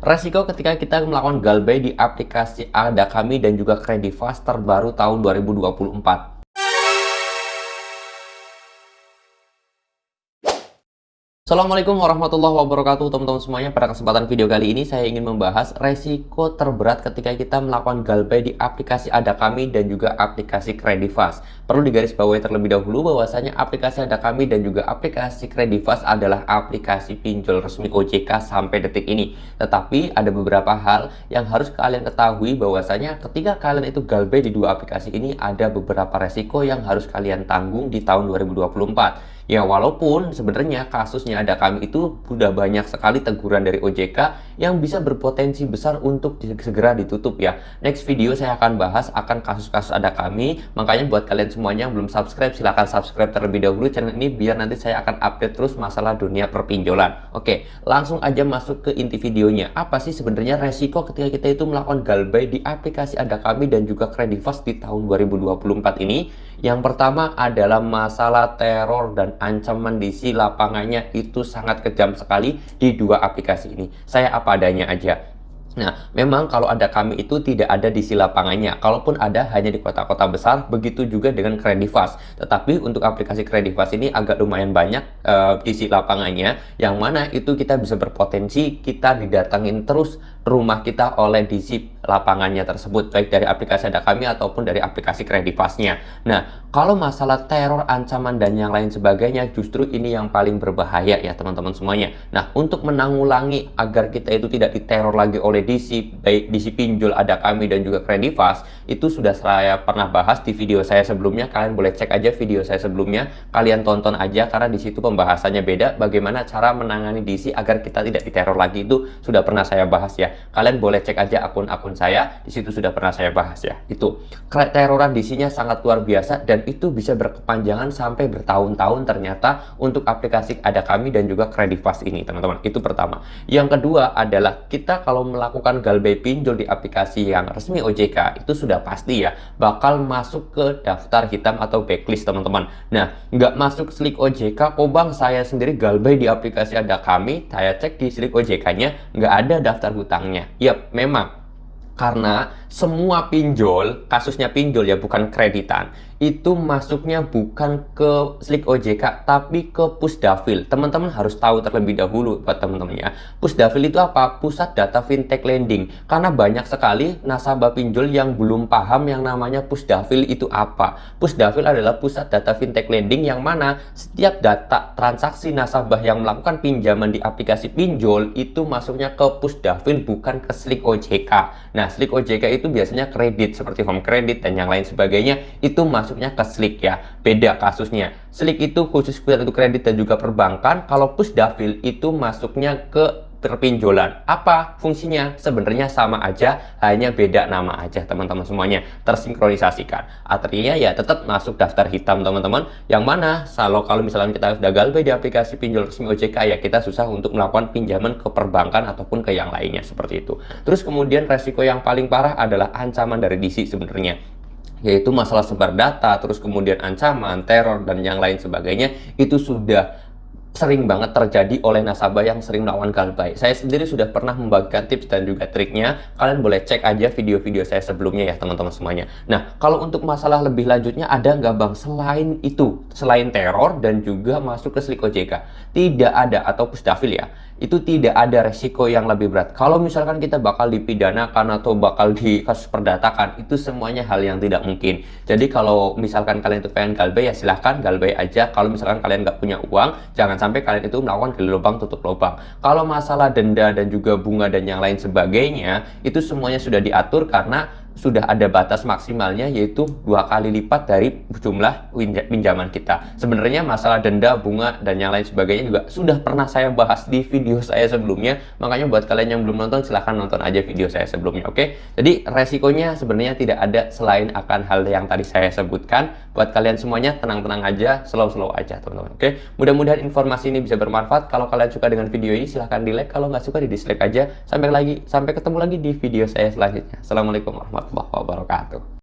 Resiko ketika kita melakukan galbay di aplikasi Adakami dan juga Creditas terbaru tahun 2024. Assalamualaikum warahmatullahi wabarakatuh teman-teman semuanya. Pada kesempatan video kali ini saya ingin membahas resiko terberat ketika kita melakukan galbay di aplikasi Adakami dan juga aplikasi Creditas. Perlu digarisbawahi terlebih dahulu bahwasanya aplikasi Adakami dan juga aplikasi Creditas adalah aplikasi pinjol resmi OJK sampai detik ini. Tetapi ada beberapa hal yang harus kalian ketahui bahwasanya ketika kalian itu galbay di dua aplikasi ini ada beberapa resiko yang harus kalian tanggung di tahun 2024. Ya, walaupun sebenarnya kasusnya Adakami itu sudah banyak sekali teguran dari OJK yang bisa berpotensi besar untuk segera ditutup ya. Next video saya akan bahas akan kasus-kasus Adakami. Makanya buat kalian semuanya yang belum subscribe, silahkan subscribe terlebih dahulu channel ini biar nanti saya akan update terus masalah dunia perpinjolan. Oke, langsung aja masuk ke inti videonya. Apa sih sebenarnya resiko ketika kita itu melakukan galbay di aplikasi Adakami dan juga Creditas di tahun 2024 ini? Yang pertama adalah masalah teror dan ancaman di si lapangannya itu sangat kejam sekali di dua aplikasi ini. Saya apa adanya aja. Nah, memang kalau Adakami itu tidak ada di si lapangannya. Kalaupun ada hanya di kota-kota besar, begitu juga dengan Creditas. Tetapi untuk aplikasi Creditas ini agak lumayan banyak di si lapangannya, yang mana itu kita bisa berpotensi kita didatangin terus rumah kita oleh di si lapangannya tersebut, baik dari aplikasi Adakami ataupun dari aplikasi Creditasnya. Nah, kalau masalah teror, ancaman, dan yang lain sebagainya, justru ini yang paling berbahaya ya teman-teman semuanya. Nah, untuk menanggulangi agar kita itu tidak diteror lagi oleh DC, baik DC pinjol Adakami dan juga Creditas, itu sudah saya pernah bahas di video saya sebelumnya. Kalian boleh cek aja video saya sebelumnya, kalian tonton aja karena di situ pembahasannya beda. Bagaimana cara menangani DC agar kita tidak diteror lagi itu sudah pernah saya bahas ya. Kalian boleh cek aja akun-akun saya, di situ sudah pernah saya bahas ya. Itu teroran DC-nya sangat luar biasa dan itu bisa berkepanjangan sampai bertahun-tahun ternyata untuk aplikasi Adakami dan juga Creditas ini teman-teman. Itu pertama. Yang kedua adalah kita kalau melakukan galbay pinjol di aplikasi yang resmi OJK itu sudah pasti ya bakal masuk ke daftar hitam atau blacklist teman-teman. Nah, nggak masuk slik OJK kok bang, saya sendiri galbay di aplikasi Adakami, saya cek di slik OJK-nya nggak ada daftar hutangnya. Yap, memang karena semua pinjol, kasusnya pinjol ya bukan kreditan, itu masuknya bukan ke slik OJK tapi ke Pusdafil. Teman-teman harus tahu terlebih dahulu buat teman-teman ya. Pusdafil itu apa? Pusat Data Fintech Lending. Karena banyak sekali nasabah pinjol yang belum paham yang namanya Pusdafil itu apa. Pusdafil adalah Pusat Data Fintech Lending yang mana setiap data transaksi nasabah yang melakukan pinjaman di aplikasi pinjol itu masuknya ke Pusdafil bukan ke slik OJK. Nah, slik OJK itu biasanya kredit seperti home credit dan yang lain sebagainya, itu masuknya ke slik ya. Beda kasusnya. Slik itu khusus untuk kredit dan juga perbankan. Kalau Pusdafil itu masuknya ke perpinjolan. Apa fungsinya? Sebenarnya sama aja, hanya beda nama aja teman-teman semuanya. Tersinkronisasikan. Artinya ya tetap masuk daftar hitam teman-teman. Yang mana kalau misalnya kita sudah galbay di aplikasi pinjol resmi OJK ya kita susah untuk melakukan pinjaman ke perbankan ataupun ke yang lainnya seperti itu. Terus kemudian resiko yang paling parah adalah ancaman dari DC sebenarnya, yaitu masalah sebar data, terus kemudian ancaman, teror, dan yang lain sebagainya. Itu sudah sering banget terjadi oleh nasabah yang sering melakukan galbay. Saya sendiri sudah pernah membagikan tips dan juga triknya. Kalian boleh cek aja video-video saya sebelumnya ya teman-teman semuanya. Nah, kalau untuk masalah lebih lanjutnya ada nggak bang selain itu, selain teror dan juga masuk ke slik OJK? Tidak ada, atau Pusdafil ya, itu tidak ada resiko yang lebih berat. Kalau misalkan kita bakal dipidanakan atau bakal di kasus perdatakan, itu semuanya hal yang tidak mungkin. Jadi kalau misalkan kalian itu pengen galbay ya silahkan galbay aja. Kalau misalkan kalian nggak punya uang, jangan sampai kalian itu melakukan gali lubang tutup lubang. Kalau masalah denda dan juga bunga dan yang lain sebagainya, itu semuanya sudah diatur karena sudah ada batas maksimalnya, yaitu 2 kali lipat dari jumlah pinjaman kita. Sebenarnya masalah denda, bunga, dan yang lain sebagainya juga sudah pernah saya bahas di video saya sebelumnya. Makanya buat kalian yang belum nonton, silahkan nonton aja video saya sebelumnya, oke? Jadi resikonya sebenarnya tidak ada selain akan hal yang tadi saya sebutkan. Buat kalian semuanya tenang-tenang aja, slow-slow aja teman-teman, oke? Mudah-mudahan informasi ini bisa bermanfaat. Kalau kalian suka dengan video ini silahkan di like, kalau nggak suka di dislike aja. Sampai ketemu lagi di video saya selanjutnya. Assalamualaikum warahmatullahi wabarakatuh.